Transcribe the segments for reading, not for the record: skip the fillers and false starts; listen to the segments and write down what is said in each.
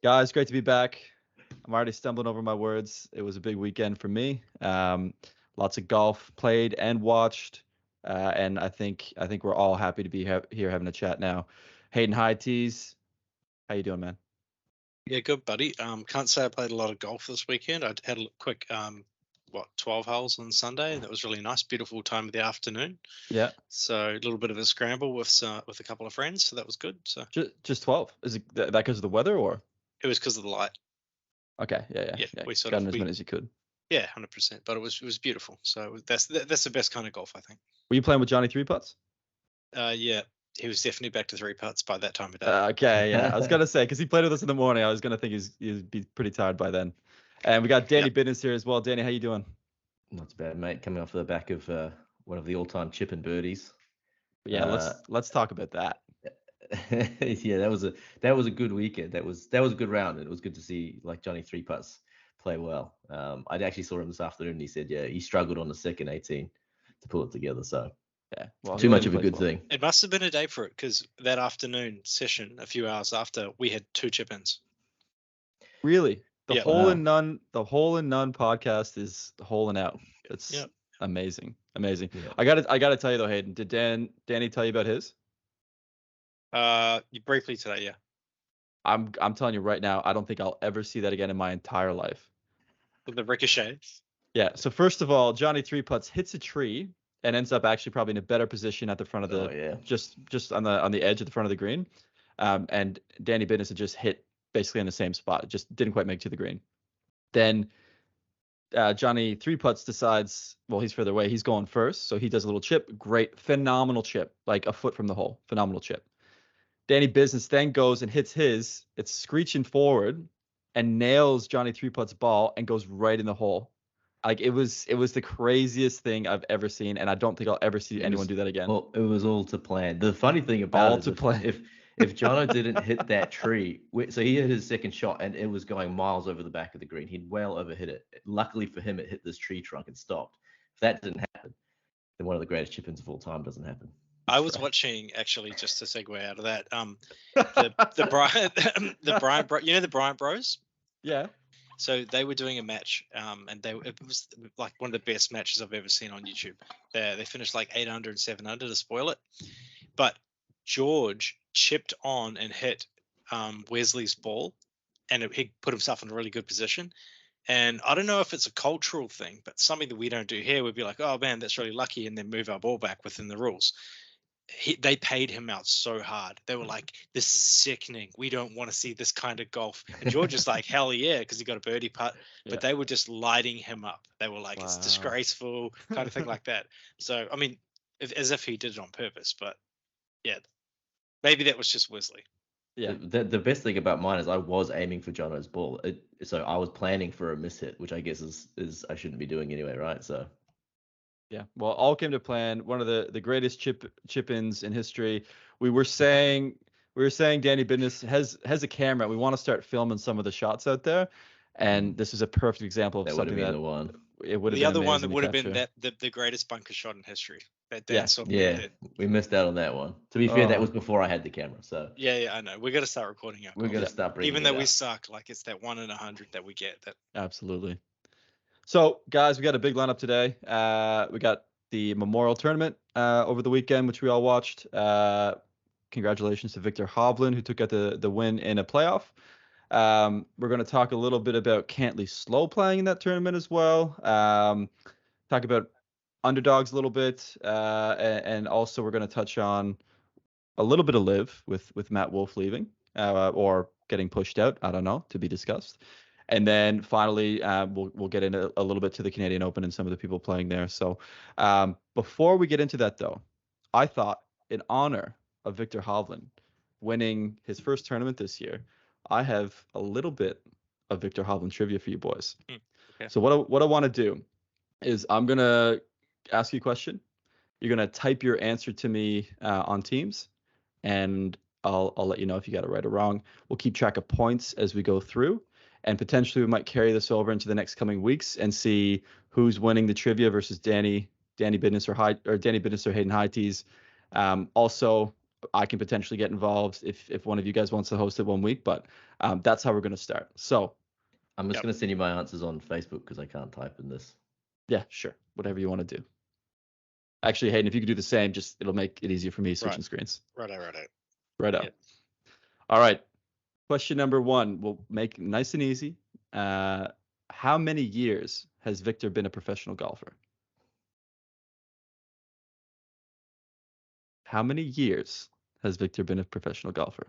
Guys, great to be back. I'm already stumbling over my words. It was a big weekend for me. Lots of golf played and watched, and I think we're all happy to be here having a chat now. Hayden, hi, Tees. How you doing, man? Yeah, good, buddy. Can't say I played a lot of golf this weekend. I had a quick 12 holes on Sunday. That was really nice, beautiful time of the afternoon. Yeah. So a little bit of a scramble with a couple of friends, so that was good. So just 12. Is it that because of the weather or? It was because of the light. Okay, yeah. We got in as many as you could. Yeah, 100%. But it was beautiful. So that's the best kind of golf, I think. Were you playing with Johnny 3-putts? Yeah, he was definitely back to 3-putts by that time of day. Okay, yeah. I was gonna say because he played with us in the morning. I was gonna think he'd be pretty tired by then. And we got Danny Biddens here as well. Danny, how you doing? Not too bad, mate. Coming off the back of one of the all-time chip and birdies. Yeah, let's talk about that. Yeah, that was a good weekend. That was a good round. It was good to see like Johnny 3-putts play well. I actually saw him this afternoon. He said, he struggled on the second 18 to pull it together. So yeah, well, too much of a good thing. It must have been a day for it because that afternoon session, a few hours after, we had 2 chip-ins. Really? The Holin None podcast is holing out. It's amazing. Yeah. I gotta tell you though, Hayden, did Danny tell you about his? Briefly today, yeah. I'm telling you right now, I don't think I'll ever see that again in my entire life. With the ricochets. Yeah. So first of all, Johnny 3-putts hits a tree and ends up actually probably in a better position at the front of the just on the edge at the front of the green. And Danny Biddens had just hit basically in the same spot. It just didn't quite make it to the green. Then Johnny 3-putts decides, well, he's further away. He's going first, so he does a little chip. Great, phenomenal chip, like a foot from the hole. Phenomenal chip. Danny Biddens then goes and hits his. It's screeching forward and nails Johnny 3-putts ball and goes right in the hole. Like it was the craziest thing I've ever seen, and I don't think I'll ever see anyone do that again. Well, it was all to plan. The funny thing about if Jono didn't hit that tree, so he hit his second shot and it was going miles over the back of the green. He'd well overhit it. Luckily for him, it hit this tree trunk and stopped. If that didn't happen, then one of the greatest chip-ins of all time doesn't happen. I was watching, actually, just to segue out of that, the Bryant Bros, the Bryant Bros? Yeah. So they were doing a match, and it was like one of the best matches I've ever seen on YouTube. They finished like 8 under and 7 under to spoil it. But George chipped on and hit Wesley's ball, and he put himself in a really good position. And I don't know if it's a cultural thing, but something that we don't do here would be like, oh, man, that's really lucky, and then move our ball back within the rules. They paid him out so hard. They were like, this is sickening. We don't want to see this kind of golf. And George is like, hell yeah, because he got a birdie putt. But they were just lighting him up. They were like, it's disgraceful, kind of thing like that. So, I mean, as if he did it on purpose. But, yeah, maybe that was just Wesley. Yeah. The best thing about mine is I was aiming for Jono's ball. So I was planning for a miss hit, which I guess is I shouldn't be doing anyway, right? So. Yeah, well, all came to plan. One of the greatest chip-ins in history. We were saying Danny Biddens has a camera. We want to start filming some of the shots out there, and this is a perfect example of something that the one. It would have the been other one that amazing would to have been capture. the greatest bunker shot in history. We missed out on that one. To be fair, that was before I had the camera. So yeah, I know. We got to start recording We're gonna start bringing even though we suck. Like it's that 1 in 100 that we get. That absolutely. So, guys, we got a big lineup today. We got the Memorial Tournament over the weekend, which we all watched. Congratulations to Victor Hovland, who took out the win in a playoff. We're going to talk a little bit about Cantley slow playing in that tournament as well. Talk about underdogs a little bit, and also we're going to touch on a little bit of live with Matt Wolff leaving or getting pushed out. I don't know, to be discussed. And then finally, we'll get into a little bit to the Canadian Open and some of the people playing there. So before we get into that, though, I thought in honor of Victor Hovland winning his first tournament this year, I have a little bit of Victor Hovland trivia for you boys. Okay. So what I want to do is I'm going to ask you a question. You're going to type your answer to me on Teams, and I'll let you know if you got it right or wrong. We'll keep track of points as we go through. And potentially we might carry this over into the next coming weeks and see who's winning the trivia versus Danny Biddens or Hayden Heites. Also, I can potentially get involved if one of you guys wants to host it one week. But that's how we're going to start. So I'm just going to send you my answers on Facebook because I can't type in this. Yeah, sure. Whatever you want to do. Actually, Hayden, if you could do the same, it'll make it easier for me switching screens. Righto. Yep. All right. Question number 1. We'll make it nice and easy. How many years has Victor been a professional golfer? How many years has Victor been a professional golfer?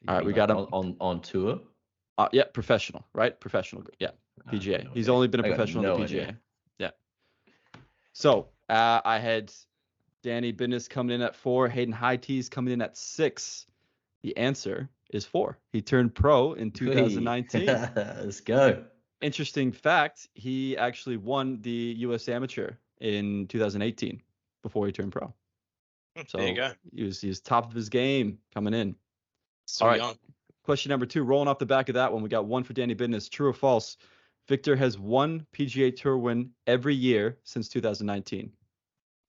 All right, we got him on tour. Yeah, professional, right? Professional, yeah. PGA. He's only been a professional in the PGA. Idea. Yeah. So I had Danny Business coming in at 4, Hayden High Tees coming in at 6. The answer is 4. He turned pro in 2019. Let's go. Interesting fact, he actually won the U.S. Amateur in 2018 before he turned pro. So there you go. He was top of his game coming in. Still all right. Young. Question number 2, rolling off the back of that one, we got 1 for Danny Business. True or false? Victor has 1 PGA Tour win every year since 2019.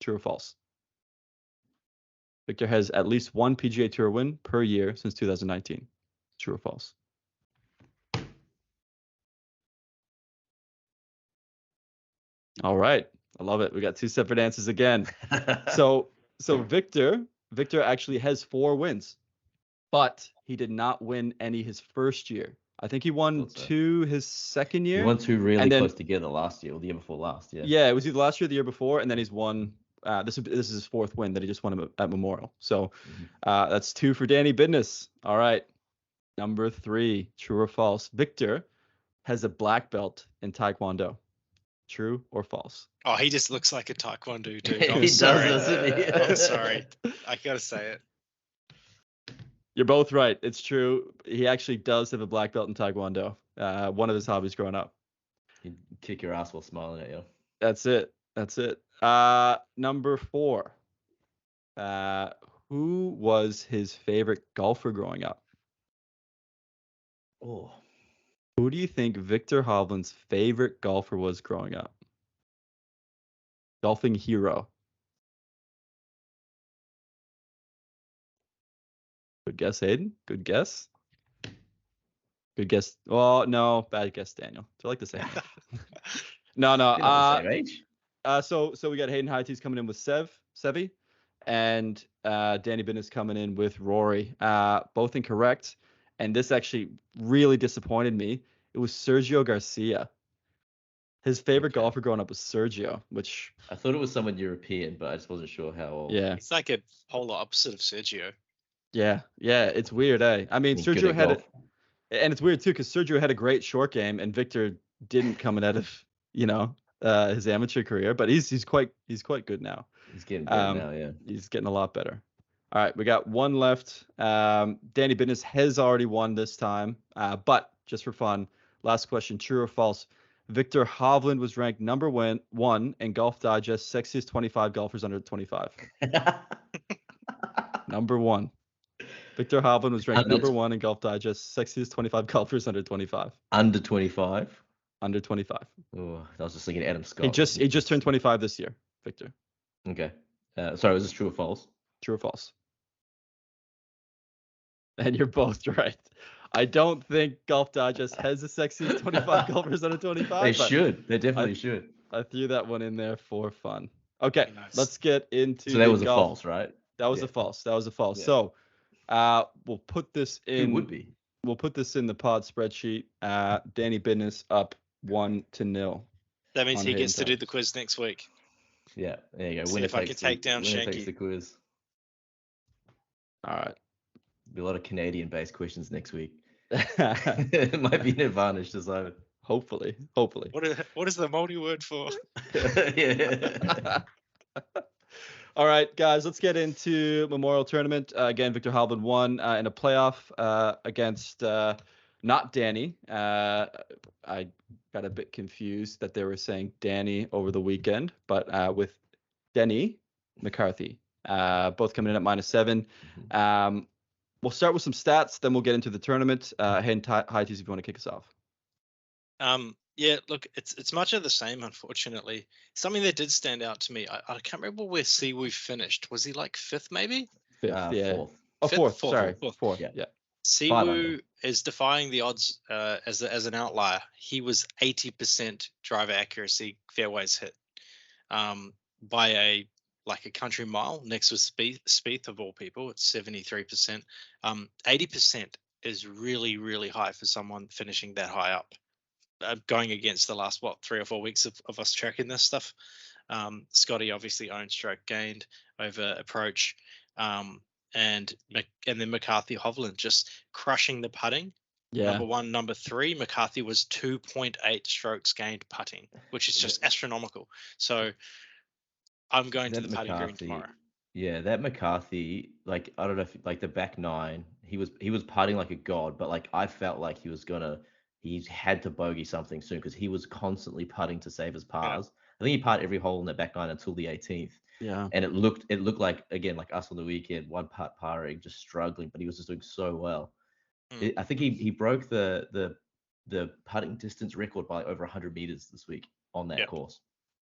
True or false? Victor has at least 1 PGA Tour win per year since 2019. True or false? All right. I love it. We got 2 separate answers again. So Victor actually has 4 wins, but he did not win any his first year. I think he won 2 his second year. He won 2 really close together last year or the year before last. Yeah. Yeah, it was either last year or the year before, and then he's won. This is his 4th win that he just won at Memorial. So that's 2 for Danny Business. All right. Number 3, true or false? Victor has a black belt in Taekwondo. True or false? Oh, he just looks like a Taekwondo dude. I'm He sorry. does, doesn't he? I'm sorry. I gotta say it. You're both right. It's true. He actually does have a black belt in Taekwondo. One of his hobbies growing up. He'd kick your ass while smiling at you. That's it. Number 4. Who was his favorite golfer growing up? Oh. Who do you think Victor Hovland's favorite golfer was growing up? Golfing hero. Good guess, Hayden. Good guess. Good guess. Oh, no. Bad guess, Daniel. They're like the same age. No. The same age? So we got Hayden High Tees coming in with Sevi, and Danny Business coming in with Rory. Both incorrect. And this actually really disappointed me. It was Sergio Garcia. His favorite golfer growing up was Sergio, which I thought it was someone European, but I just wasn't sure how old. Yeah. It's like a polar opposite of Sergio. Yeah, it's weird, eh? I mean, Sergio had it, and it's weird too because Sergio had a great short game, and Victor didn't coming out of his amateur career, but he's quite good now. He's getting better now, yeah. He's getting a lot better. All right, we got 1 left. Danny Business has already won this time, but just for fun, last question: true or false? Victor Hovland was ranked number 1 in Golf Digest Sexiest 25 Golfers Under 25. Number 1. Victor Hovland was ranked number 1 in Golf Digest Sexiest 25 Golfers Under 25. Under 25? Under 25. Oh, I was just thinking Adam Scott. He just turned 25 this year, Victor. Okay. Sorry, was this true or false? True or false? And you're both right. I don't think Golf Digest has the sexiest 25 golfers under 25. They should. They definitely should. I threw that one in there for fun. Okay, nice. Let's get into. So that was a false, right? That was a false. Yeah. So, we'll put this in. It would be. We'll put this in the pod spreadsheet. Danny Business up 1-0. That means he gets to do the quiz next week. Yeah, there you go. See if I can take down Shanky. Takes the quiz. All right. Be a lot of Canadian-based questions next week. It might be an advantage to Simon. Hopefully. What is the multi-word for? Yeah. All right, guys, let's get into Memorial Tournament. Again, Victor Hovland won in a playoff against not Danny. I got a bit confused that they were saying Danny over the weekend, but with Denny McCarthy, both coming in at -7. We'll start with some stats, then we'll get into the tournament. Hayden High Tees, if you want to kick us off. Yeah, look, it's much of the same, unfortunately. Something that did stand out to me, I can't remember where Siwoo finished. Was he like fifth, maybe? Fifth, yeah. Fourth. Oh, Fifth, fourth. fourth, Sorry, fourth. fourth. Yeah. Yeah. Siwoo is defying the odds as an outlier. He was 80% driver accuracy fairways hit by a country mile. Next was Spieth of all people. It's 73%. 80% is really, really high for someone finishing that high up. Going against the last 3 or 4 weeks of us tracking this stuff. Scotty obviously owned stroke gained over approach, and then McCarthy Hovland just crushing the putting. Yeah. Number 1, number 3, McCarthy was 2.8 strokes gained putting, which is just astronomical. So I'm going to the putting green tomorrow. Yeah, that McCarthy, I don't know if the back nine, he was putting like a god, but I felt like he had to bogey something soon because he was constantly putting to save his pars. Yeah. I think he putted every hole in the back nine until the 18th. Yeah. And it looked like, again, like us on the weekend, one putt parring, just struggling, but he was just doing so well. I think he broke the putting distance record by over 100 meters this week on that course.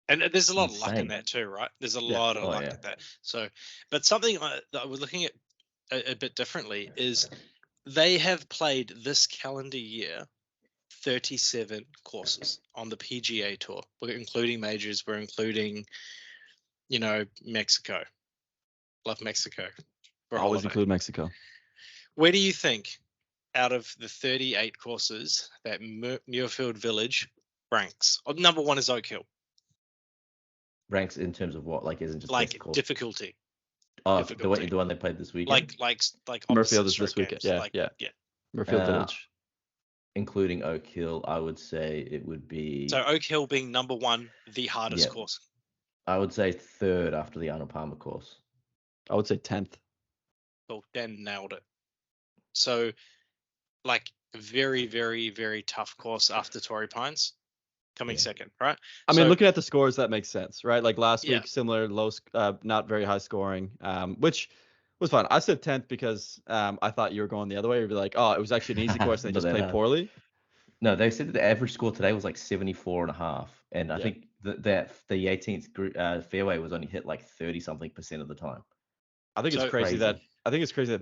And there's a lot of luck in that too, right? There's a lot of luck in that. So, but something that I was looking at a bit differently is they have played this calendar year 37 courses on the PGA Tour. We're including majors. We're including, Mexico. Love Mexico. Always include Mexico. Where do you think, out of the 38 courses, that Muirfield Village ranks? Number 1 is Oak Hill. Ranks in terms of what? Isn't just difficulty. Oh, the one they played this weekend. Like Muirfield is this weekend. Yeah. Muirfield Village. Including Oak Hill, I would say it would be. So Oak Hill being number 1, the hardest course. I would say third after the Arnold Palmer course. I would say 10th. Oh, Dan nailed it. So, very, very, very tough course after Torrey Pines. Coming second, right? I mean, looking at the scores, that makes sense, right? Like last week, similar, low, not very high scoring, which was fun. I said 10th because I thought you were going the other way. You'd be like, oh, it was actually an easy course and they just played poorly. No, they said that the average score today was 74.5, and I think that the 18th fairway was only hit 30-something% of the time. I think it's crazy that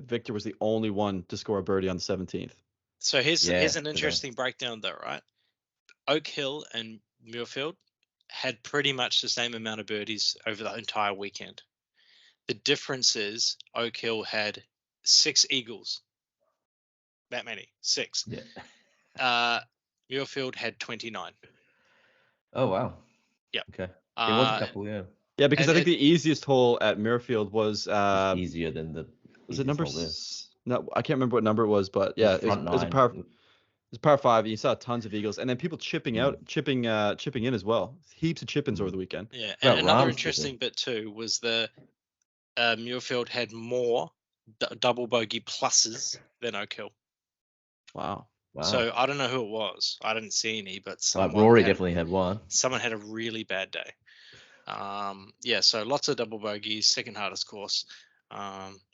Victor was the only one to score a birdie on the 17th. So here's an interesting breakdown, though, right? Oak Hill and Muirfield had pretty much the same amount of birdies over the entire weekend. The difference is Oak Hill had 6 eagles. That many, 6. Yeah. Muirfield had 29. Oh wow. Yeah. Okay. It was a couple, yeah. Yeah, because I think the easiest hole at Muirfield was easier than the. Was it number? No, I can't remember what number it was, but yeah, it was a par. It's par 5. You saw tons of eagles, and then people chipping in as well. Heaps of chip-ins over the weekend. Yeah, and another interesting bit too was the Muirfield had more double bogey pluses than Oak Hill. Wow. So I don't know who it was. I didn't see any, but Rory definitely had one. Someone had a really bad day. So lots of double bogeys, second hardest course.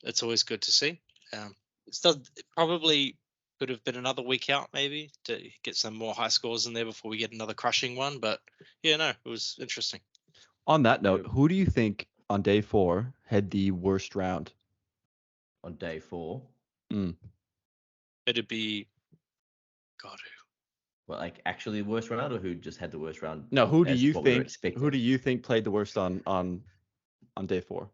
It's always good to see. It probably could have been another week out maybe to get some more high scores in there before we get another crushing one. But it was interesting. On that note, who do you think on day 4 had the worst round? On day 4? It'd be God who? Well, actually the worst round, or who just had the worst round? No, who do you think played the worst on day 4?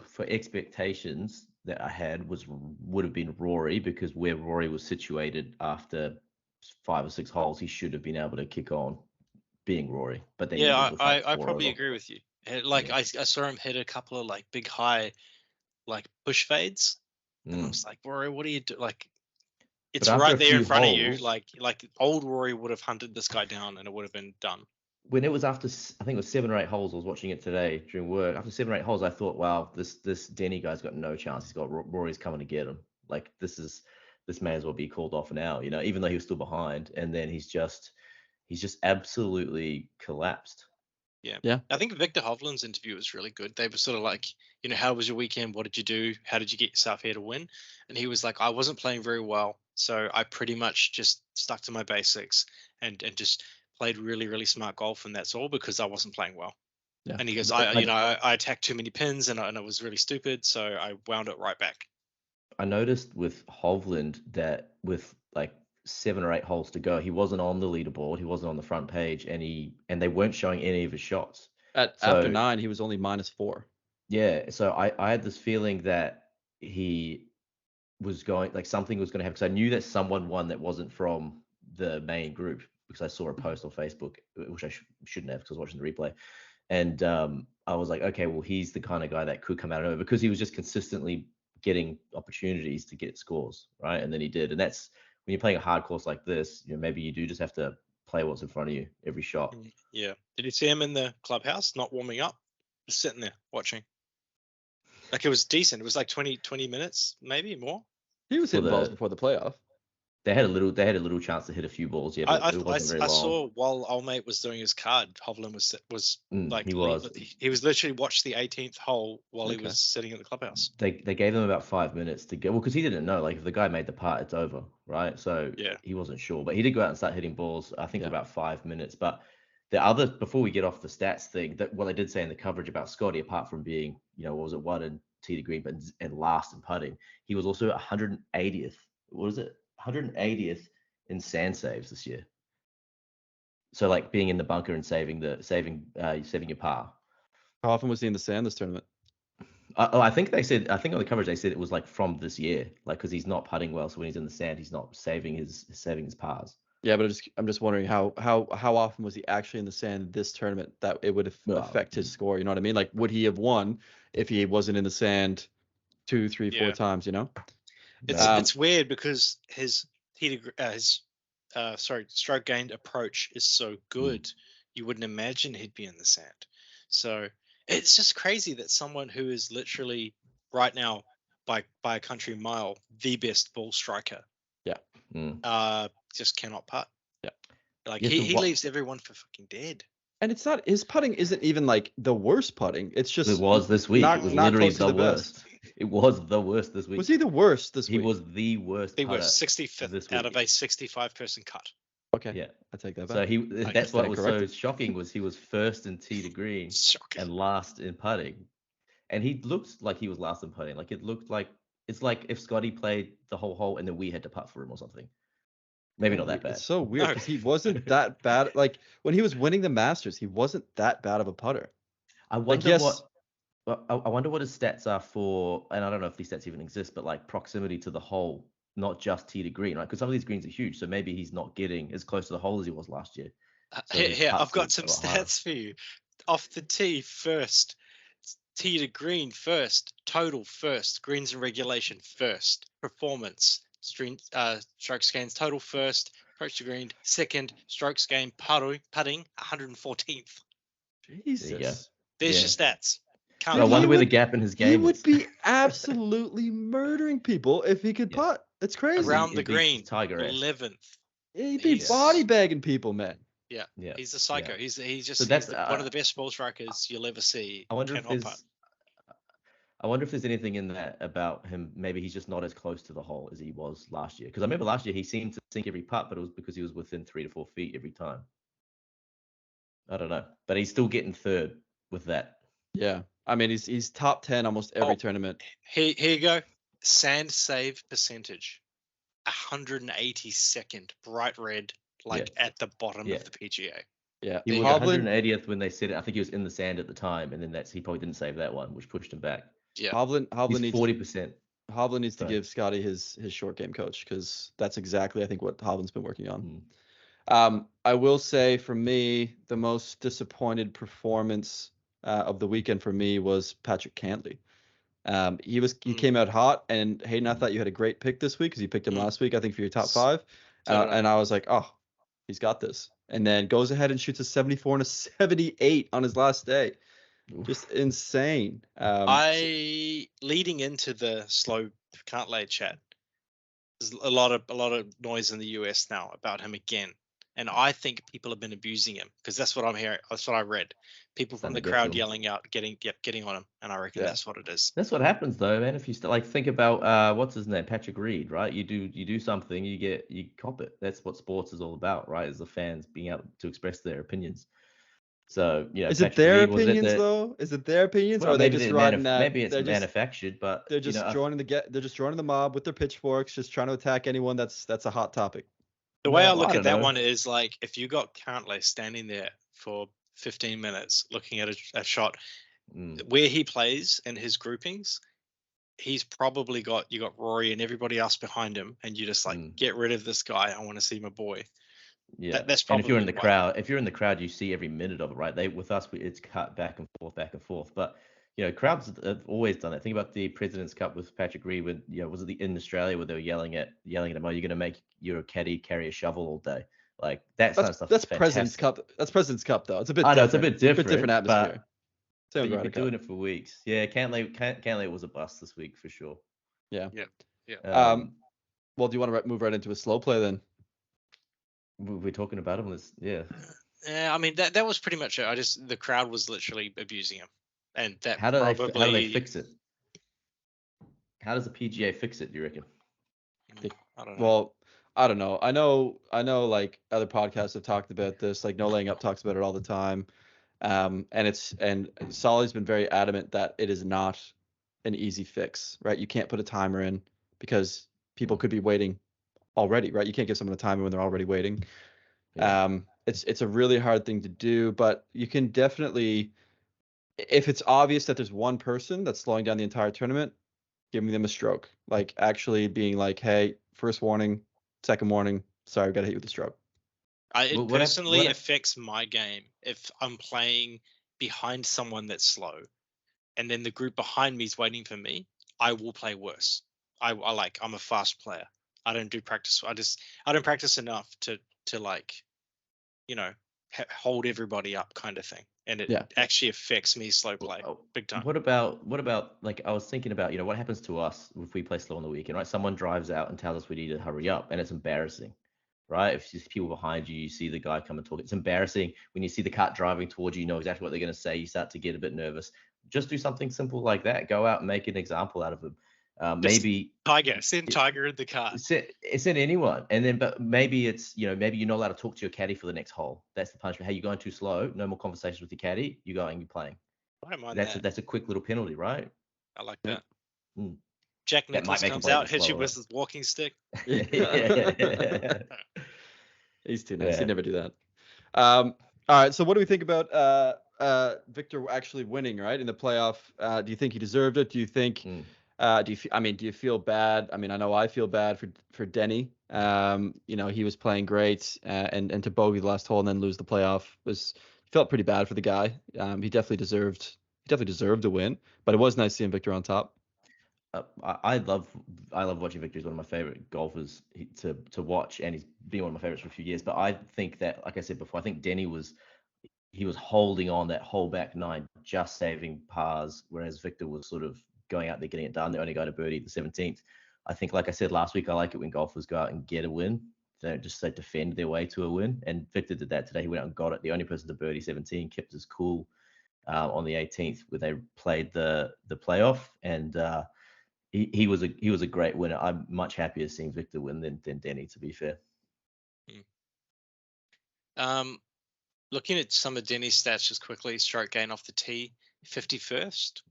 For expectations that I had would have been Rory, because where Rory was situated after 5 or 6 holes, he should have been able to kick on, being Rory. But then I probably agree with you. I saw him hit a couple of big high push fades, and I was like, Rory, what do you do? It's right there in front of you. Old Rory would have hunted this guy down, and it would have been done. When it was after, I think it was 7 or 8 holes, I was watching it today during work. After 7 or 8 holes, I thought, wow, this Denny guy's got no chance. He's got Rory's coming to get him. This may as well be called off now, even though he was still behind. And then he's just absolutely collapsed. Yeah. I think Victor Hovland's interview was really good. They were sort of how was your weekend? What did you do? How did you get yourself here to win? And he was like, I wasn't playing very well, so I pretty much just stuck to my basics and just played really, really smart golf, and that's all because I wasn't playing well. Yeah. And he goes, I attacked too many pins and it was really stupid, so I wound it right back. I noticed with Hovland that with like 7 or 8 holes to go, he wasn't on the leaderboard, he wasn't on the front page, and they weren't showing any of his shots. After 9, he was only -4. Yeah, so I had this feeling that he was going, like something was going to happen, because I knew that someone won that wasn't from the main group, because I saw a post on Facebook, which I shouldn't have because I was watching the replay. And I was like, okay, well, he's the kind of guy that could come out of nowhere, because he was just consistently getting opportunities to get scores, right? And then he did. And that's when you're playing a hard course like this, maybe you do just have to play what's in front of you every shot. Yeah. Did you see him in the clubhouse, not warming up, just sitting there watching? Like, it was decent. It was like 20 minutes, maybe more. He was hitting balls before the playoff. They had a little chance to hit a few balls, yeah, but it wasn't very long. I saw while old mate was doing his card, Hovland was like he was literally watched the 18th hole while he was sitting at the clubhouse. They gave him about 5 minutes to go, well, because he didn't know, like, if the guy made the putt, it's over, right? So he wasn't sure, but he did go out and start hitting balls, I think, for about 5 minutes. But the other, before we get off the stats thing, that what they did say in the coverage about Scotty, apart from being, what was it, 1 and tee to green, but and last in putting, he was also 180th. What was it? 180th in sand saves this year. So, like, being in the bunker and saving your par. How often was he in the sand this tournament? I think on the coverage they said it was like from this year, like, because he's not putting well, so when he's in the sand, he's not saving his pars. Yeah, but I'm just wondering how often was he actually in the sand this tournament that it would affect his score? You know what I mean? Like, would he have won if he wasn't in the sand 2, 3, 4 times? It's weird because his stroke gained approach is so good, you wouldn't imagine he'd be in the sand. So it's just crazy that someone who is literally right now by a country mile the best ball striker, just cannot putt. Yeah, like he leaves everyone for fucking dead. And it's not, his putting isn't even like the worst putting. It's just, it was this week. It was literally the worst. It was the worst this week. Was he the worst this week? He was the worst. He was 65th out of a 65-person cut. Okay. Yeah, I take that back. So that's what was so shocking, was he was first in tee to green and last in putting. And he looked like he was last in putting. Like, it looked like, it's like if Scotty played the whole hole and then we had to putt for him or something. Maybe not that bad. It's so weird because he wasn't that bad. Like, when he was winning the Masters, he wasn't that bad of a putter. I wonder what his stats are for, and I don't know if these stats even exist, but like proximity to the hole, not just tee to green, right? Because some of these greens are huge, so maybe he's not getting as close to the hole as he was last year. So here, I've got some stats for you. Off the tee first, tee to green first, total first, greens and regulation first, performance, strokes gains total first, approach to green second, strokes gain putting 114th. Jesus. There's your stats. I wonder where the gap in his game is. He would be absolutely murdering people if he could putt. It's crazy. Around the green, Tiger 11th. He'd be body bagging people, man. Yeah. He's a psycho. Yeah. He's just one of the best ball strikers you'll ever see. I wonder if there's anything in that about him. Maybe he's just not as close to the hole as he was last year. Because I remember last year he seemed to sink every putt, but it was because he was within 3 to 4 feet every time. I don't know, but he's still getting third with that. Yeah, I mean he's top 10 almost every tournament. Here you go. Sand save percentage, 182nd, bright red, at the bottom of the PGA. Yeah, he was 180th when they said it. I think he was in the sand at the time, and then he probably didn't save that one, which pushed him back. Yeah, Hovland needs 40%. Hovland needs to give Scotty his short game coach, because that's exactly, I think, what Hovland's been working on. I will say, for me, the most disappointed performance of the weekend for me was Patrick Cantley. He came out hot, and Hayden, I thought you had a great pick this week because you picked him last week, I think, for your top 5. And I was like, oh, he's got this. And then goes ahead and shoots a 74 and a 78 on his last day. Just insane. Leading into the slow Cantlay chat, there's a lot of noise in the US now about him again. And I think people have been abusing him, because that's what I'm hearing. That's what I read. People from the crowd yelling out, getting on him, and I reckon that's what it is. That's what happens though, man. If you think about what's his name, Patrick Reed, right? You do something, you cop it. That's what sports is all about, right? Is the fans being able to express their opinions. So is it their opinions though? Is it their opinions, or are they just riding that? Maybe it's manufactured, but they're just joining the mob with their pitchforks, just trying to attack anyone that's a hot topic. The way I look at that one is like, if you got Cantlay standing there for 15 minutes looking at a shot where he plays and his groupings, he's probably you got Rory and everybody else behind him, and you just like get rid of this guy. I want to see my boy. Yeah, that's probably. And if you're in the crowd, you see every minute of it, right? With us, it's cut back and forth. But crowds have always done that. Think about the President's Cup with Patrick Reed. When was it in Australia where they were yelling at him? Oh, you're going to make your caddy carry a shovel all day? Like that's stuff. That's President's Cup. That's President's Cup though. It's a bit. I know it's a bit different. Different atmosphere. But you've been doing it for weeks. Yeah, Cantlay was a bust this week for sure. Yeah. Well, do you want to move right into a slow play then? We're talking about him. Yeah. Yeah, I mean that was pretty much it. The crowd was literally abusing him, and that how do they fix it? How does the PGA fix it? Do you reckon? I don't know. Well, I don't know. I know. Like other podcasts have talked about this. Like No Laying Up talks about it all the time. And Solly's been very adamant that it is not an easy fix, right? You can't put a timer in because people could be waiting already, right? You can't give someone a timer when they're already waiting. Yeah. It's a really hard thing to do, but you can definitely, if it's obvious that there's one person that's slowing down the entire tournament, giving them a stroke, like actually being like, hey, first warning, second warning, sorry, I got to hit you with a stroke. It personally affects my game if I'm playing behind someone that's slow, and then the group behind me is waiting for me. I will play worse. I'm a fast player. I don't do practice. I don't practice enough to hold everybody up kind of thing, and it actually affects me slow play big time. What about like I was thinking about what happens to us if we play slow on the weekend, right? Someone drives out and tells us we need to hurry up, and it's embarrassing. Right? If there's people behind you, you see the guy come and talk. It's embarrassing when you see the cart driving towards you. You know exactly what they're going to say. You start to get a bit nervous. Just do something simple like that. Go out and make an example out of them. Maybe send Tiger in the car. Send anyone, and then but maybe it's maybe you're not allowed to talk to your caddy for the next hole. That's the punishment. Hey, you're going too slow. No more conversations with your caddy. You're going. You're playing. I don't mind that's a quick little penalty, right? I like that. Jack Nicklaus comes out, hits you with his walking stick. Yeah. He's too nice. He'd never do that. All right. So what do we think about Victor actually winning, right, in the playoff? Do you think he deserved it? Do you think? Do you feel bad? I mean, I know I feel bad for Denny. He was playing great, and to bogey the last hole and then lose the playoff felt pretty bad for the guy. He definitely deserved a win, but it was nice seeing Victor on top. I love watching Victor. He's one of my favorite golfers to watch, and he's been one of my favorites for a few years. But I think that, like I said before, I think Denny was holding on that whole back nine, just saving pars, whereas Victor was sort of going out there getting it done. The only guy to birdie the 17th. I think, like I said last week, I like it when golfers go out and get a win. They don't just defend their way to a win. And Victor did that today. He went out and got it. The only person to birdie 17, kept his cool on the 18th where they played the playoff, and he was a great winner. I'm much happier seeing Victor win than Denny, to be fair. Looking at some of Denny's stats just quickly, stroke gain off the tee, 51st.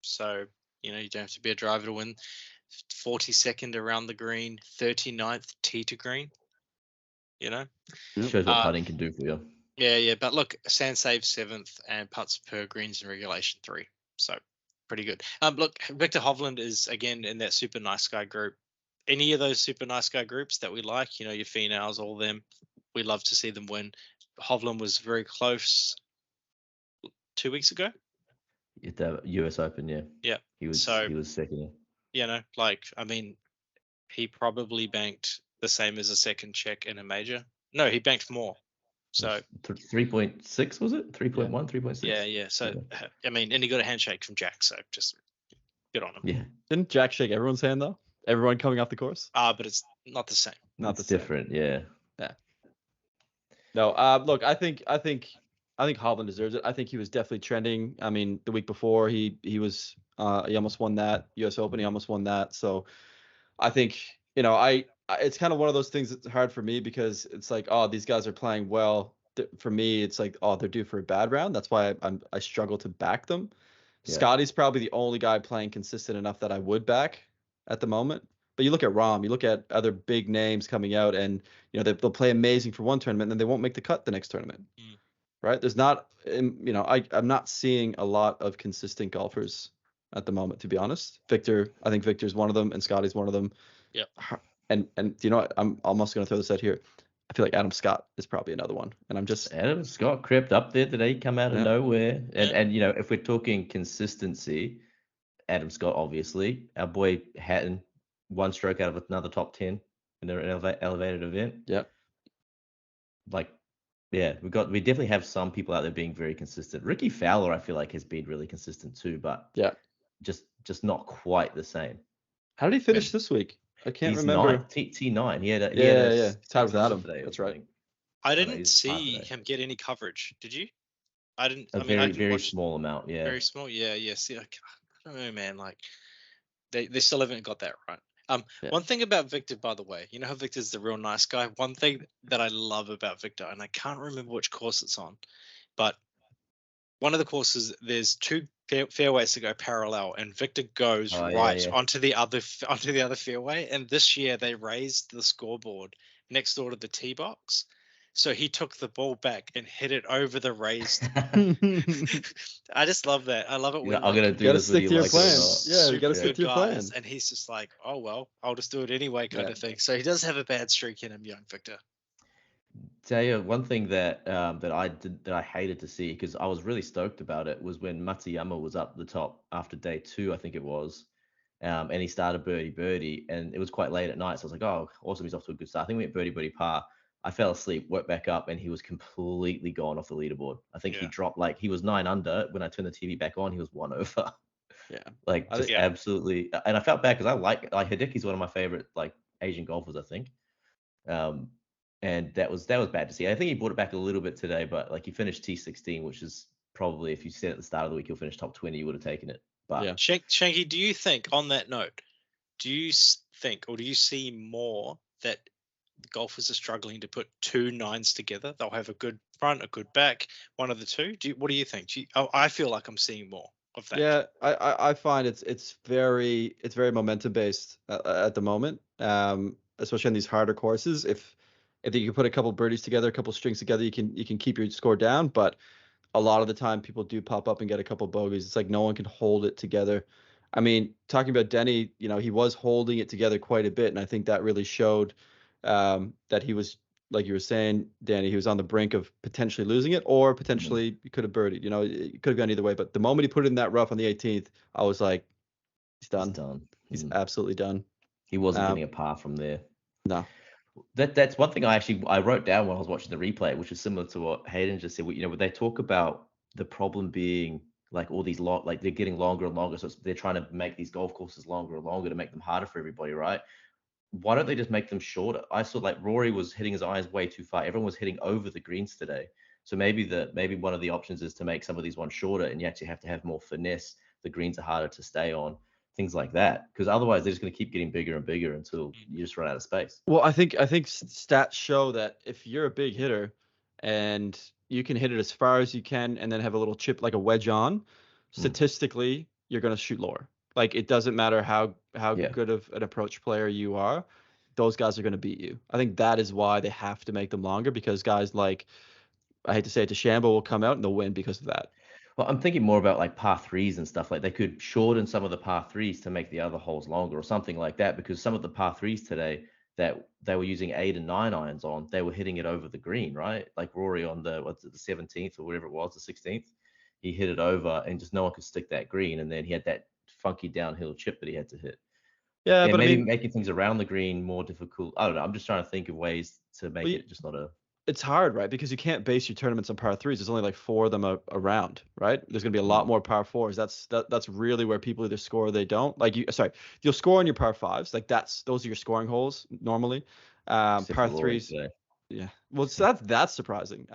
So, you don't have to be a driver to win. 42nd around the green, 39th tee to green. Shows what putting can do for you. Yeah. But look, sand save 7th and putts per greens in regulation 3. So pretty good. Look, Victor Hovland is again in that super nice guy group. Any of those super nice guy groups that we like, your Finals, all them, we love to see them win. Hovland was very close 2 weeks ago. At the US Open, yeah. Yeah. He was second. He probably banked the same as a second check in a major. No, he banked more. So 3.6 was it? 3.1, 3.6? Yeah. So and he got a handshake from Jack, so just good on him. Yeah. Didn't Jack shake everyone's hand though? Everyone coming off the course? But it's not the same. Different, yeah. No, look, I think I think Hovland deserves it. I think he was definitely trending. I mean, the week before he was he almost won that U.S. Open. He almost won that. So I think it's kind of one of those things that's hard for me because it's like, oh, these guys are playing well. For me, it's like, oh, they're due for a bad round. That's why I struggle to back them. Yeah. Scotty's probably the only guy playing consistent enough that I would back at the moment. But you look at Rahm, you look at other big names coming out, and they'll play amazing for one tournament, and then they won't make the cut the next tournament. Right? There's not, I'm not seeing a lot of consistent golfers at the moment, to be honest. I think Victor's one of them, and Scotty's one of them. Yep. And you know what? I'm almost going to throw this out here. I feel like Adam Scott is probably another one. And I'm just... Adam Scott crept up there today, come out of nowhere. And if we're talking consistency, Adam Scott, obviously. Our boy Hatton, one stroke out of another top 10 in an elevated event. Yep. Yeah, we definitely have some people out there being very consistent. Ricky Fowler, I feel like, has been really consistent too, but just not quite the same. How did he finish this week? I can't remember. T9. He had a yeah. Tied with Adam. That's right. I didn't see him get any coverage. Did you? I didn't. I mean, very small amount. Yeah. Very small. Yeah. See, I don't know, man. Like, they still haven't got that right. One thing about Victor, by the way, you know how Victor's the real nice guy. One thing that I love about Victor, and I can't remember which course it's on, but one of the courses, there's two fairways to go parallel, and Victor goes onto the other fairway. And this year they raised the scoreboard next door to the tee box, so he took the ball back and hit it over the raised. I just love that. I love it when I'm gonna do this. Stick to your plan. Yeah, you gotta stick to your plan. And he's just like, oh well, I'll just do it anyway, kind of thing. So he does have a bad streak in him, young Victor. Tell you one thing that I hated to see, because I was really stoked about it, was when Matsuyama was up the top after day 2, I think it was, and he started birdie, and it was quite late at night. So I was like, oh, awesome, he's off to a good start. I think we went birdie par. I fell asleep, woke back up, and he was completely gone off the leaderboard. I think he dropped, he was 9 under. When I turned the TV back on, he was 1 over. Yeah. Absolutely. And I felt bad because I like Hideki's one of my favorite Asian golfers, I think. And that was bad to see. I think he brought it back a little bit today, but he finished T16, which is probably, if you said at the start of the week he'll finish top 20, you would have taken it. But yeah. Shanky, do you think, on that note, do you think, or do you see more that the golfers are struggling to put 2 9s together? They'll have a good front, a good back, one of the two. What do you think? I feel like I'm seeing more of that. Yeah, I find it's very momentum based at the moment, especially on these harder courses. If you can put a couple birdies together, a couple strings together, you can keep your score down. But a lot of the time, people do pop up and get a couple bogeys. It's like no one can hold it together. I mean, talking about Denny, he was holding it together quite a bit, and I think that really showed that he was, like you were saying, Danny, he was on the brink of potentially losing it, or potentially he could have birdied. It could have gone either way. But the moment he put it in that rough on the 18th, I was like, he's done. He's absolutely done. He wasn't getting a par from there. No. That's one thing I wrote down when I was watching the replay, which is similar to what Hayden just said. When they talk about the problem being all these they're getting longer and longer, so they're trying to make these golf courses longer and longer to make them harder for everybody, right? Why don't they just make them shorter? I saw Rory was hitting his irons way too far. Everyone was hitting over the greens today. So maybe one of the options is to make some of these ones shorter, and you actually have to have more finesse. The greens are harder to stay on. Things like that, because otherwise they're just going to keep getting bigger and bigger until you just run out of space. Well, I think stats show that if you're a big hitter and you can hit it as far as you can and then have a little chip like a wedge on, statistically you're going to shoot lower. It doesn't matter how good of an approach player you are, those guys are going to beat you. I think that is why they have to make them longer, because guys like, I hate to say it, DeChambeau will come out and they'll win because of that. Well, I'm thinking more about par 3s and stuff. They could shorten some of the par 3s to make the other holes longer or something like that, because some of the par 3s today that they were using 8 and 9 irons on, they were hitting it over the green, right? Like Rory on the 17th or whatever it was, the 16th, he hit it over and just no one could stick that green. And then he had that funky downhill chip that he had to hit. Yeah, and but maybe making things around the green more difficult. I don't know. I'm just trying to think of ways to make it just not a... It's hard, right? Because you can't base your tournaments on par 3s. There's only 4 of them around, right? There's going to be a lot more par 4s. That's really where people either score or they don't. You'll score on your par 5s. Those are your scoring holes normally. Par 3s. Yeah. Well, so that's surprising.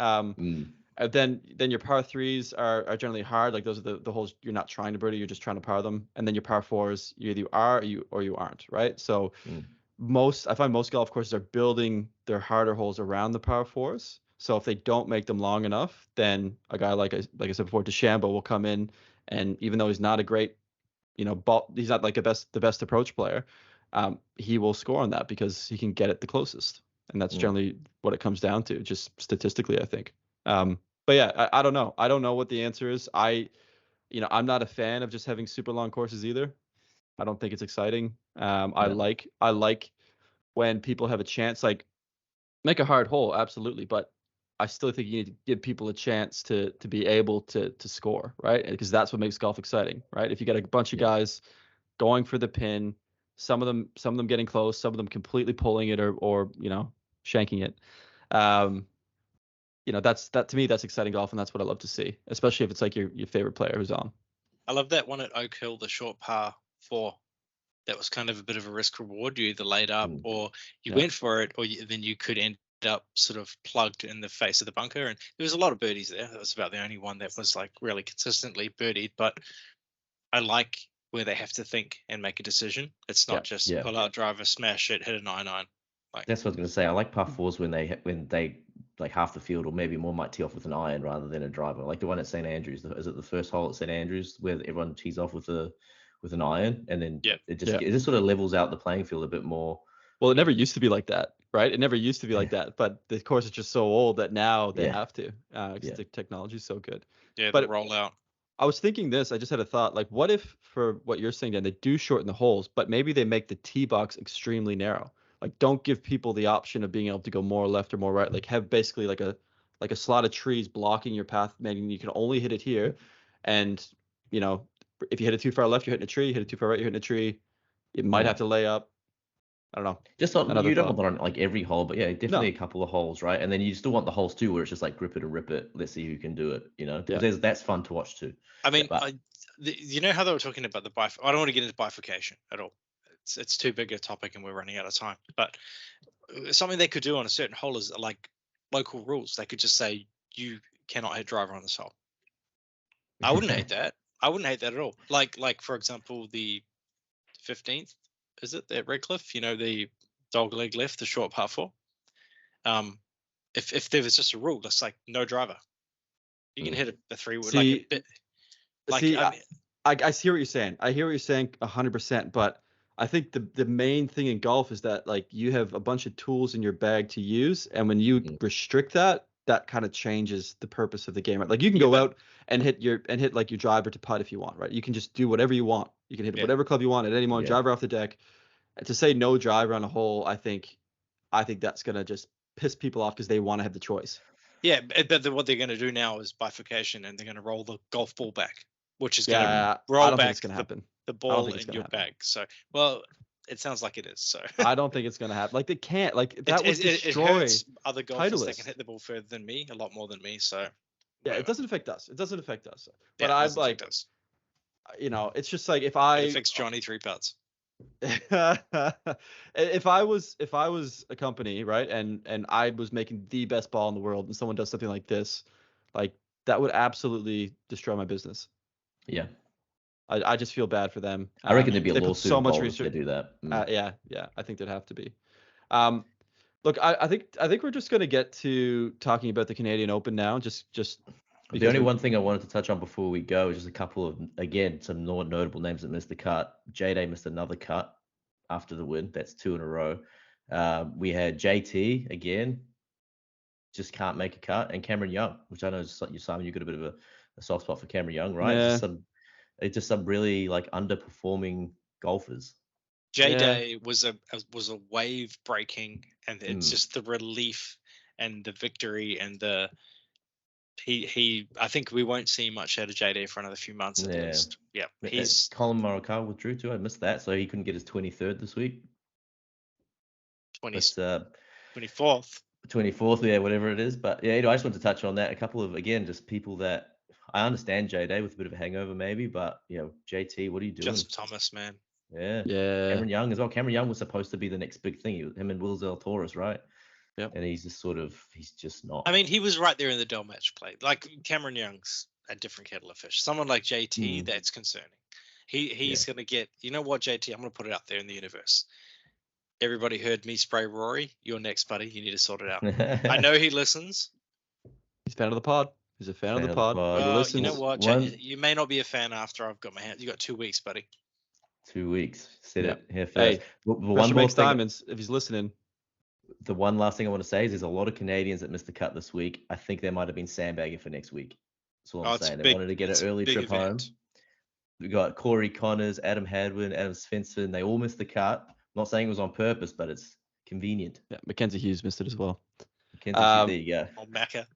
Then your par threes are generally hard. Like those are the holes you're not trying to birdie, you're just trying to par them. And then your par fours, you either are or you aren't, right? So I find most golf courses are building their harder holes around the par fours. So if they don't make them long enough, then a guy like I said before, DeChambeau will come in, and even though he's not a great, he's not like the best approach player, he will score on that because he can get it the closest, and that's generally what it comes down to, just statistically, I think. But yeah, I don't know. I don't know what the answer is. I'm not a fan of just having super long courses either. I don't think it's exciting. I like when people have a chance, like make a hard hole, absolutely, but I still think you need to give people a chance to be able to score, right? Because that's what makes golf exciting, right? If you got a bunch of guys going for the pin, some of them getting close, some of them completely pulling it or shanking it. That to me, that's exciting golf, and that's what I love to see, especially if it's like your favorite player who's on. I love that one at Oak Hill, the short par 4. That was kind of a bit of a risk reward. You either laid up or you went for it, or then you could end up sort of plugged in the face of the bunker. And there was a lot of birdies there. That was about the only one that was like really consistently birdied. But I like where they have to think and make a decision. It's not just pull out driver, smash it, hit a 9-9. That's what I was going to say. I like par fours when they like half the field or maybe more might tee off with an iron rather than a driver. Like the one at St Andrews. Is it the first hole at St Andrews where everyone tees off with an iron, and then it just sort of levels out the playing field a bit more. Well, it never used to be like that, right? It never used to be like that, but the course is just so old that now they have to. The technology is so good. Yeah, but the rollout. I was thinking this. I just had a thought. Like, what if, for what you're saying, Dan, they do shorten the holes, but maybe they make the tee box extremely narrow. Like, don't give people the option of being able to go more left or more right. Like, have basically like a slot of trees blocking your path, meaning you can only hit it here. And if you hit it too far left, you're hitting a tree. Hit it too far right, you're hitting a tree. You might have to lay up. I don't know. Just you don't want that on like every hole, but definitely a couple of holes, right? And then you still want the holes too, where it's just like grip it or rip it. Let's see who can do it. Because that's fun to watch too. I mean, you know how they were talking about the I don't want to get into bifurcation at all. It's too big a topic, and we're running out of time. But something they could do on a certain hole is like local rules. They could just say you cannot hit driver on this hole. I wouldn't hate that. I wouldn't hate that at all. Like for example, the 15th, is it at Redcliffe? The dog leg left, the short par 4. If there was just a rule that's like no driver, you can hit a 3-wood like a bit. I see what you're saying. I hear what you're saying 100%. But I think the main thing in golf is that like you have a bunch of tools in your bag to use, and when you restrict that kind of changes the purpose of the game. Right? Like you can go out and hit like your driver to putt if you want, right? You can just do whatever you want. You can hit whatever club you want at any moment, driver off the deck. And to say no driver on a hole, I think that's gonna just piss people off because they want to have the choice. Yeah, but what they're going to do now is bifurcation, and they're going to roll the golf ball back, which is going to roll back the ball in your bag. So, well, it sounds like it is. So I don't think it's going to happen. Like they can't. Like that would destroy it other golfers that can hit the ball further than me, a lot more than me. So yeah, it doesn't affect us. But I'm like, it's just like if I fix Johnny 3 putts. if I was a company, right, and I was making the best ball in the world, and someone does something like this, like that would absolutely destroy my business. Yeah, I just feel bad for them. I reckon there'd be a lawsuit so much research to do that. Yeah, I think there'd have to be. Look, I think we're just gonna get to talking about the Canadian Open now. Just the only one thing I wanted to touch on before we go is just a couple of, again, some more notable names that missed the cut. J-Day missed another cut after the win. That's 2 in a row. We had JT again, just can't make a cut, and Cameron Young, which I know Simon, you've got a bit of a soft spot for Cameron Young, right? Yeah. It's just some really like underperforming golfers. J-Day was a wave breaking, and it's just the relief and the victory and the. I think we won't see much out of JD for another few months at least. Yeah. He's Colin Morikawa withdrew too. I missed that, so he couldn't get his 23rd this week. 24th. 24th, yeah, whatever it is. But yeah, I just wanted to touch on that. A couple of, again, just people that I understand JD with a bit of a hangover maybe, but JT, what are you doing? Justin Thomas, man. Yeah. Cameron Young as well. Cameron Young was supposed to be the next big thing. Him and Will Zalatoris, right? Yep. And he's just not. I mean, he was right there in the Dell match play. Like Cameron Young's a different kettle of fish. Someone like JT, that's concerning. He's going to get, you know what, JT, I'm going to put it out there in the universe. Everybody heard me spray Rory. You're next, buddy. You need to sort it out. I know he listens. He's a fan of the pod. He's a fan of the pod. Well, you know what? You may not be a fan after I've got my hand. You got 2 weeks, buddy. 2 weeks. Said it here first. Hey, one more diamonds if he's listening. The one last thing I want to say is there's a lot of Canadians that missed the cut this week. I think they might have been sandbagging for next week. That's all I'm saying. They wanted to get an early trip home. We got Corey Connors, Adam Hadwin, Adam Svensson. They all missed the cut. I'm not saying it was on purpose, but it's convenient. Yeah, Mackenzie Hughes missed it as well. Mackenzie Hughes, there you go. Old Macca.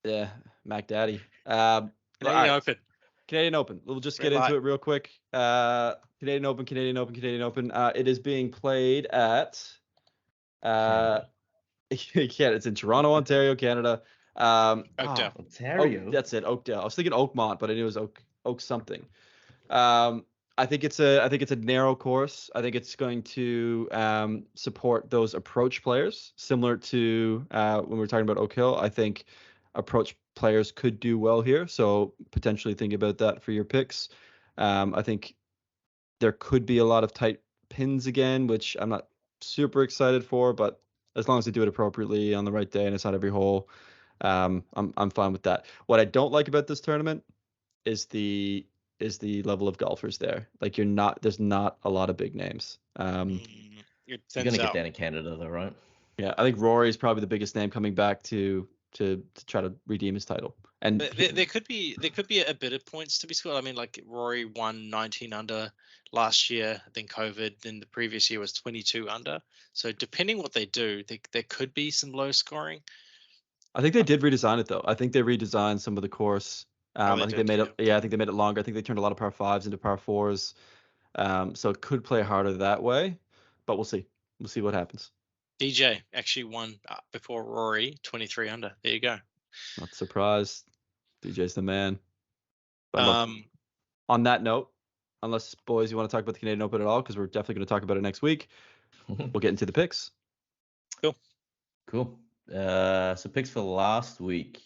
Yeah, Mac Daddy. Canadian Open. We'll just get into it real quick. Canadian Open. It is being played at it's in Toronto, Ontario, Canada. Oakdale. Ontario. That's it, Oakdale. I was thinking Oakmont, but I knew it was Oak something. I think it's a narrow course. I think it's going to support those approach players, similar to when we were talking about Oak Hill. I think approach players could do well here, so potentially think about that for your picks. I think there could be a lot of tight pins again, which I'm not super excited for, but as long as they do it appropriately on the right day and it's not every hole, I'm fine with that. What I don't like about this tournament is the level of golfers there. Like there's not a lot of big names. You're gonna get that in Canada though, right? Yeah, I think Rory is probably the biggest name coming back to try to redeem his title. And there could be a bit of points to be scored. I mean, like Rory won 19 under last year, then COVID, then the previous year was 22 under. So depending what they do, there could be some low scoring. I think they did redesign it though. I think they redesigned some of the course. I think they made it. Yeah, I think they made it longer. I think they turned a lot of par fives into par fours. So it could play harder that way, but we'll see. We'll see what happens. DJ actually won before Rory, 23 under. There you go. Not surprised. DJ's the man. But look, on that note, unless boys you want to talk about the Canadian Open at all, because we're definitely going to talk about it next week, we'll get into the picks. Cool. So picks for last week.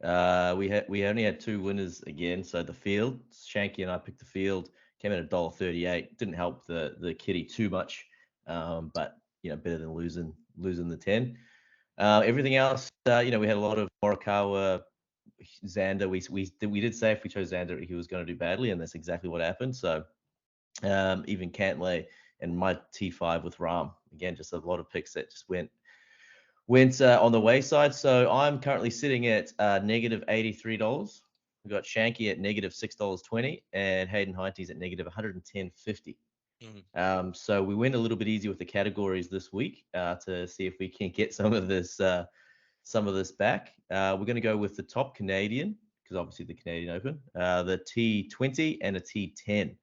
We only had 2 winners again. So the field, Shanky and I picked the field. Came in at $1.38. Didn't help the kitty too much, but better than losing the 10. Everything else, we had a lot of Morikawa, Xander. We did say if we chose Xander, he was going to do badly, and that's exactly what happened. So even Cantlay and my T5 with Rahm, again, just a lot of picks that just went on the wayside. So I'm currently sitting at negative $83. We've got Shanky at negative $6.20 and Hayden Heighty's at negative $110.50. So we went a little bit easier with the categories this week to see if we can get some of this back. We're going to go with the top Canadian, because obviously the Canadian Open, the T20 and a T10.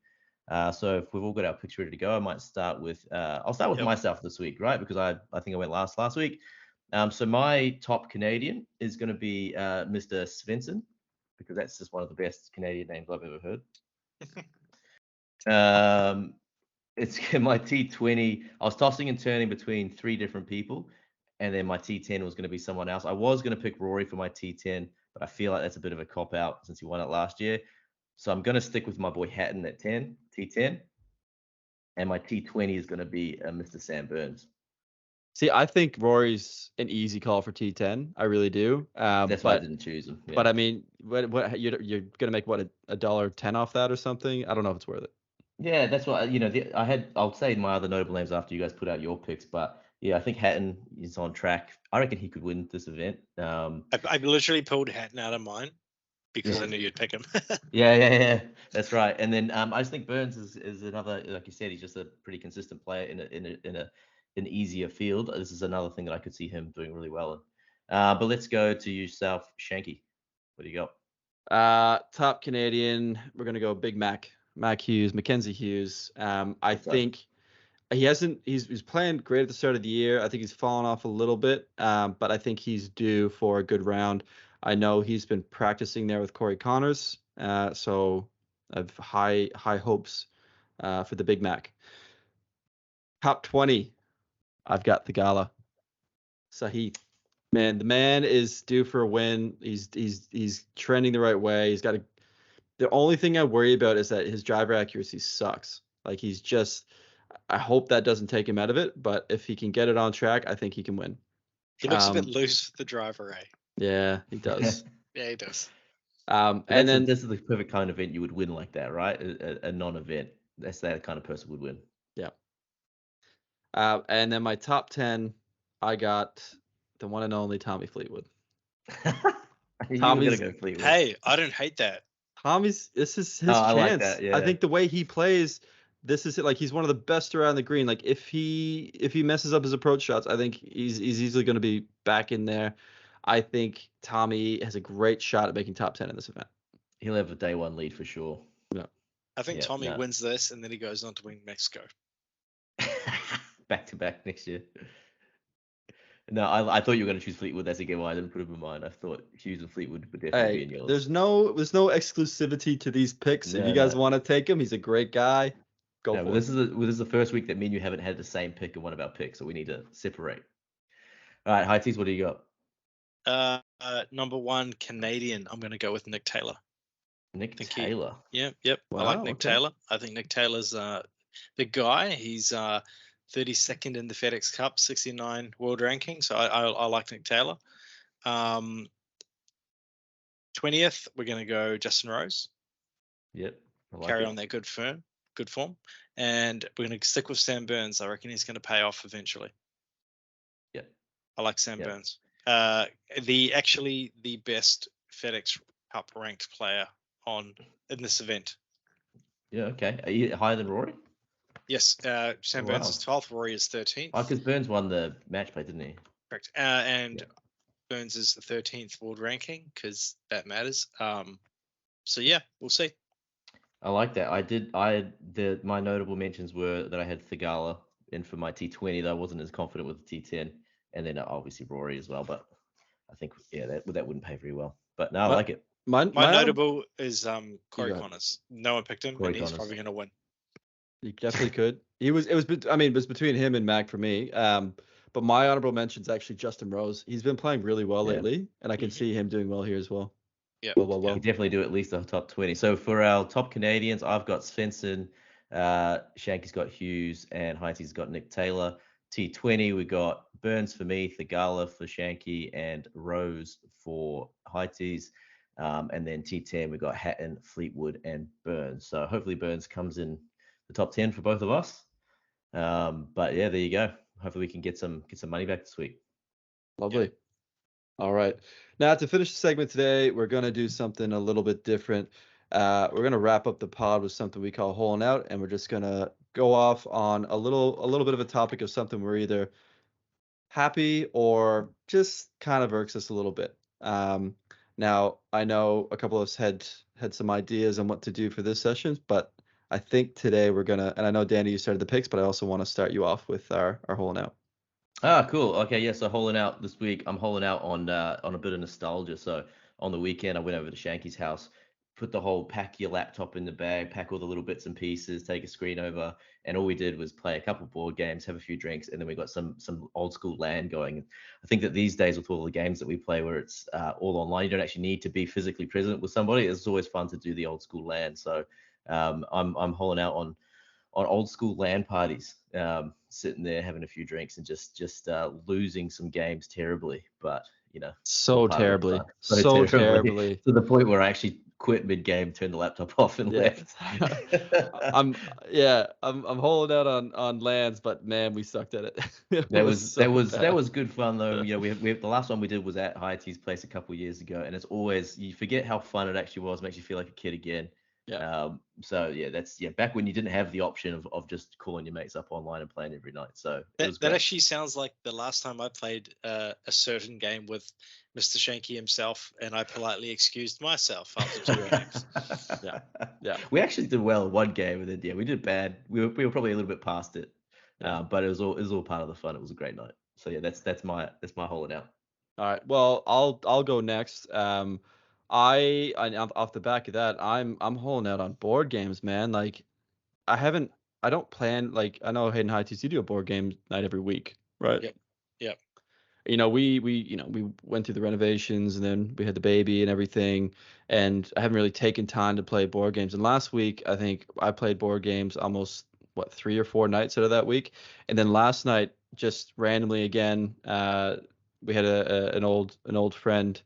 So if we've all got our picks ready to go, I might start with I'll start with myself this week, right? Because I think I went last week. So my top Canadian is going to be Mr. Svensson, because that's just one of the best Canadian names I've ever heard. It's my T20. I was tossing and turning between 3 different people, and then my T10 was going to be someone else. I was going to pick Rory for my T10, but I feel like that's a bit of a cop-out since he won it last year. So I'm going to stick with my boy Hatton at T10, and my T20 is going to be Mr. Sam Burns. See, I think Rory's an easy call for T10. I really do. That's why I didn't choose him. Yeah. But I mean, what you're gonna make $1.10 off that or something? I don't know if it's worth it. Yeah, that's what I'll say my other notable names after you guys put out your picks, but yeah, I think Hatton is on track. I reckon he could win this event. I literally pulled Hatton out of mine because I knew you'd pick him. Yeah, that's right. And then I just think Burns is another, like you said, he's just a pretty consistent player in an easier field. This is another thing that I could see him doing really well in. But let's go to yourself, Shanky. What do you got? Top Canadian, we're gonna go Big Mac Hughes, Mackenzie Hughes. I think he's playing great at the start of the year. I think he's fallen off a little bit, but I think he's due for a good round. I know he's been practicing there with Corey Connors, so I have high hopes for the Big Mac. Top 20, I've got the Gala, Sahith. Man, the man is due for a win. He's trending the right way. He's got a. The only thing I worry about is that his driver accuracy sucks. Like he's just. I hope that doesn't take him out of it, but if he can get it on track, I think he can win. He looks a bit loose with the driver, eh? Yeah, he does. Yeah, he does. And then this is the perfect kind of event you would win like that, right? A non-event. That's that kind of person would win. Yeah. And then my top 10, I got the one and only Tommy Fleetwood. Tommy's gonna go Fleetwood. Hey, I don't hate that. This is his chance. I like that, yeah. I think the way he plays, this is it. Like he's one of the best around the green. Like if he messes up his approach shots, I think he's easily going to be back in there. I think Tommy has a great shot at making top 10 in this event. He'll have a day one lead for sure. Yeah. I think Tommy wins this, and then he goes on to win Mexico. Back to back next year. No, I thought you were going to choose Fleetwood. That's again why I didn't put him in mind. I thought Hughes and Fleetwood would definitely be in yours. There's no exclusivity to these picks. If you guys want to take him, he's a great guy. Go for it. This is the first week that me and you haven't had the same pick in one of our picks, so we need to separate. All right, High Tees, what do you got? Number 1 Canadian. I'm going to go with Nick Taylor. Nick Taylor. Yep. Wow, I like Nick Taylor. I think Nick Taylor's the guy. He's 32nd in the FedEx Cup, 69 world ranking. So I like Nick Taylor. 20th, we're going to go Justin Rose. Yep. Carry on that good form. And we're going to stick with Sam Burns. I reckon he's going to pay off eventually. Yep. I like Sam Burns. The best FedEx Cup ranked player in this event. Yeah, okay. Are you higher than Rory? Yes, Sam Burns is 12th, Rory is 13th. Oh, because Burns won the match play, didn't he? Correct. And Burns is the 13th world ranking because that matters. So yeah, we'll see. I like that. My notable mentions were that I had Thigala in for my T20, though I wasn't as confident with the T10, and then obviously Rory as well. But I think that wouldn't pay very well. But no, I like it. My notable is Corey Connors. No one picked him, and he's probably going to win. He definitely could. It was between him and Mac for me. But my honorable mention is actually Justin Rose. He's been playing really well lately, and I can see him doing well here as well. Yeah. Well. He definitely do at least the top 20. So for our top Canadians, I've got Svensson, Shanky's got Hughes, and Heity's got Nick Taylor. T20, we got Burns for me, Thigala for Shanky, and Rose for Heity's. And then T10, we got Hatton, Fleetwood, and Burns. So hopefully Burns comes in the top 10 for both of us. But yeah, there you go. Hopefully we can get some money back this week. Lovely. Yeah. All right. Now to finish the segment today, we're going to do something a little bit different. We're going to wrap up the pod with something we call Holin Out, and we're just going to go off on a little bit of a topic of something we're either happy or just kind of irks us a little bit. Now I know a couple of us had some ideas on what to do for this session, but I think today we're gonna, and I know Danny, you started the picks, but I also want to start you off with our Holin Out. Ah, cool. Okay, yeah. So Holin Out this week, I'm Holin Out on a bit of nostalgia. So on the weekend, I went over to Shanky's house, put the whole pack your laptop in the bag, pack all the little bits and pieces, take a screen over, and all we did was play a couple board games, have a few drinks, and then we got some old school LAN going. I think that these days with all the games that we play where it's all online, you don't actually need to be physically present with somebody. It's always fun to do the old school LAN. So I'm Holin Out on old school LAN parties, sitting there having a few drinks and just losing some games terribly, but so terribly to the point where I actually quit mid game, turned the laptop off and left. I'm Holin Out on LANs, but man, we sucked at it. That was good fun though. We the last one we did was at Heity's place a couple of years ago, and it's always, you forget how fun it actually was. It makes you feel like a kid again. Yeah. So yeah, that's back when you didn't have the option of just calling your mates up online and playing every night. So that actually sounds like the last time I played a certain game with Mr. Shanky himself, and I politely excused myself after 2 innings. Yeah. We actually did well in one game, and then we did bad. We were probably a little bit past it, but it was all part of the fun. It was a great night. So yeah, that's my Holin Out. All right. Well, I'll go next. I off the back of that, I'm Holin Out on board games, man. Like I don't plan, like I know Hayden Heights, you do a board game night every week, right? Yep. we went through the renovations and then we had the baby and everything, and I haven't really taken time to play board games. And last week, I think I played board games almost 3 or 4 nights out of that week. And then last night, just randomly again, we had an old friend,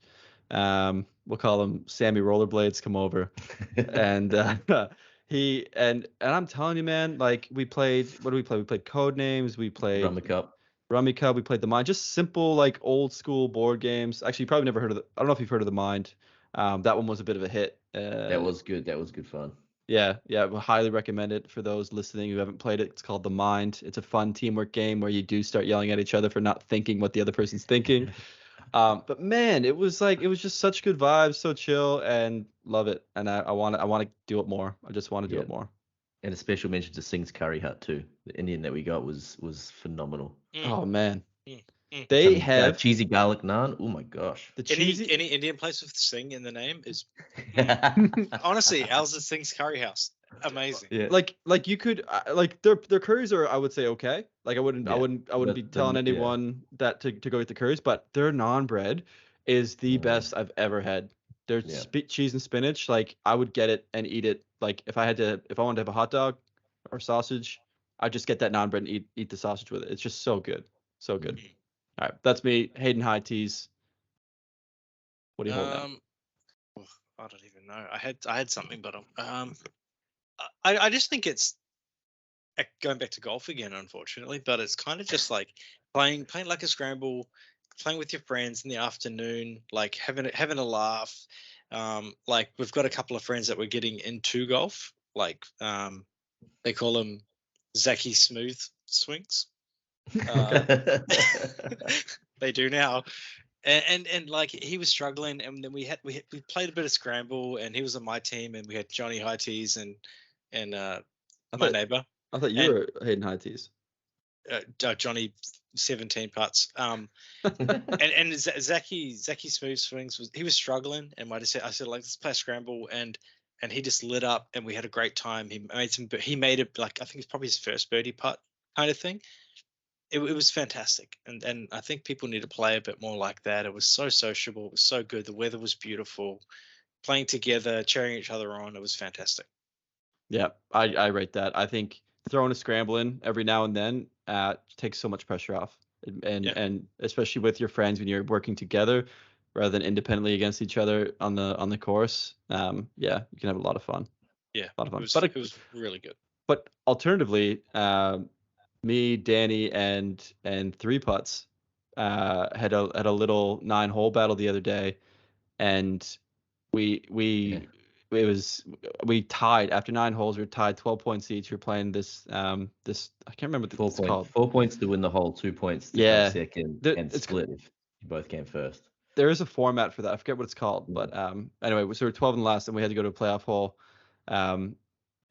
we'll call him Sammy Rollerblades, come over, and and I'm telling you, man, like we played. What did we play? We played Code Names. We played Rummy Cup. We played The Mind. Just simple, like old school board games. Actually, you probably never heard of I don't know if you've heard of The Mind. That one was a bit of a hit. That was good. That was good fun. Yeah, I highly recommend it for those listening who haven't played it. It's called The Mind. It's a fun teamwork game where you do start yelling at each other for not thinking what the other person's thinking. But man, it was just such good vibes, so chill, and love it. And I want to do it more. I just want to do it more. And a special mention to Singh's Curry Hut too. The Indian that we got was phenomenal. Oh man, they have cheesy garlic naan. Oh my gosh. The cheesy any Indian place with Singh in the name is honestly, ours is Singh's Curry House. Amazing. Yeah. Like you could like their curries are, I would say, okay. Like I wouldn't be telling anyone that to go eat the curries, but their naan bread is the best I've ever had. Their cheese and spinach, like I would get it and eat it. Like if I wanted to have a hot dog or sausage, I'd just get that naan bread and eat the sausage with it. It's just so good. So good. All right, that's me. Hayden High Teas. What do you hold now? I don't even know. I had something, but I just think it's going back to golf again, unfortunately. But it's kind of just like playing like a scramble, playing with your friends in the afternoon, like having a laugh. Like we've got a couple of friends that we're getting into golf. Like they call them Zacky Smooth Swings. They do now. And like he was struggling, and then we played a bit of scramble, and he was on my team, and we had Johnny High Teas and my neighbor. I thought you were Hayden High Teas. Johnny 17 putts. And Zacky Smooth Swings he was struggling, and I said like let's play scramble, and he just lit up, and we had a great time. He made it like I think it's probably his first birdie putt kind of thing. It was fantastic, and I think people need to play a bit more like that. It was so sociable, it was so good. The weather was beautiful. Playing together, cheering each other on, it was fantastic. Yeah, I rate that. I think throwing a scramble in every now and then takes so much pressure off, and especially with your friends when you're working together rather than independently against each other on the course. You can have a lot of fun. Yeah, a lot of fun. It was really good. But alternatively, me, Danny, and Three Putts had a little 9-hole battle the other day, and we tied after 9 holes. We were tied 12 points each. We were playing this I can't remember what it's called. 4 points to win the hole, 2 points to come second, and split if you both came first. There is a format for that. I forget what it's called, but anyway, so we're 12 in the last, and we had to go to a playoff hole.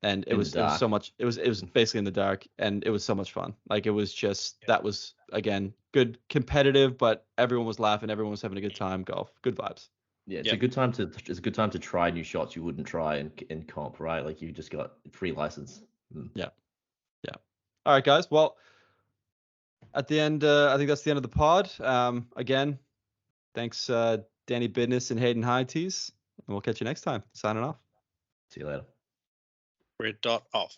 And it was so much. It was basically in the dark, and it was so much fun. Like it was just that was again good, competitive, but everyone was laughing, everyone was having a good time. Golf, good vibes. Yeah, it's a good time to try new shots you wouldn't try in comp, right? Like you just got free license. Yeah. All right, guys. Well, at the end, I think that's the end of the pod. Again, thanks, Danny Bidness and Hayden High Teas, and we'll catch you next time. Signing off. See you later. Red dot off.